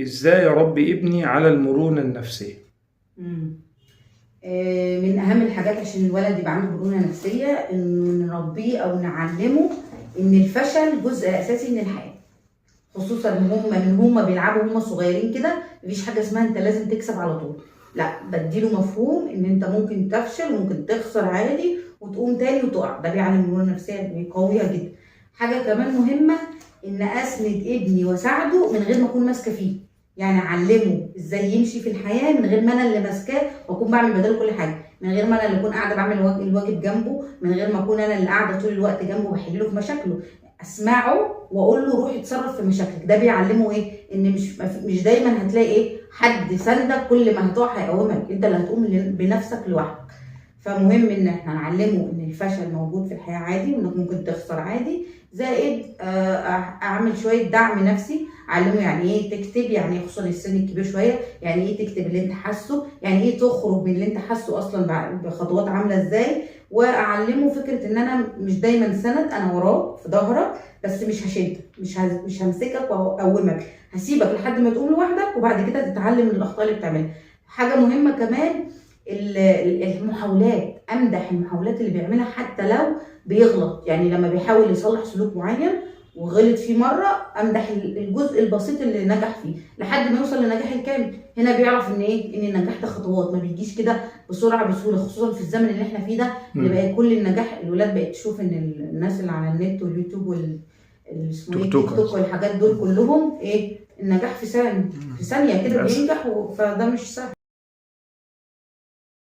ازاي اربي ابني على المرونة النفسية؟ مم. من اهم الحاجات عشان الولد يبقى عنده مرونه نفسيه انه نربيه او نعلمه ان الفشل جزء اساسي من الحياه. خصوصا من هم بيلعبوا هم صغيرين كده، مفيش حاجه اسمها انت لازم تكسب على طول. لا، بديله مفهوم ان انت ممكن تفشل وممكن تخسر عادي وتقوم تاني وتقع. ده بيعلم المرونه النفسيه قويه جدا. حاجه كمان مهمه، ان اسند ابني واساعده من غير ما اكون ماسكه فيه. يعني اعلمه ازاي يمشي في الحياه من غير ما انا اللي ماسكاه واكون بعمل بداله كل حاجه، من غير ما انا اللي اكون قاعده بعمل الواجب جنبه، من غير ما اكون انا اللي قاعده طول الوقت جنبه بحل له في مشاكله. اسمعه واقول له روح اتصرف في مشاكلك. ده بيعلمه ايه؟ ان مش دايما هتلاقي حد سندك، كل ما هتقع هيقومك، انت اللي هتقوم بنفسك لوحدك. فمهم ان احنا نعلمه ان الفشل موجود في الحياه عادي، وانك ممكن تخسر عادي. زائد اعمل شويه دعم نفسي، اعلمه يعني ايه تكتب، يعني خصوصا السن الكبير شويه، يعني ايه تكتب اللي انت حاسه، يعني ايه تخرج من اللي انت حاسه اصلا بخطوات عامله ازاي. واعلمه فكره ان انا مش دايما سند، انا وراك في ظهرك بس مش هشدك، مش همسكك واقومك، هسيبك لحد ما تقوم لوحدك وبعد كده تتعلم من الاخطاء اللي بتعملها. حاجه مهمه كمان، المحاولات، امدح المحاولات اللي بيعملها حتى لو بيغلط. يعني لما بيحاول يصلح سلوك معين وغلط فيه مره، امدح الجزء البسيط اللي نجح فيه لحد ما يوصل للنجاح الكامل. هنا بيعرف ان ان النجاح ده خطوات، ما بيجيش كده بسرعه بسهوله، خصوصا في الزمن اللي احنا فيه ده، اللي بقى كل النجاح الولاد بقت تشوف ان الناس اللي على النت واليوتيوب اسمه تيك توك والحاجات دول كلهم النجاح في ثانيه كده بينجح، فده مش سهل.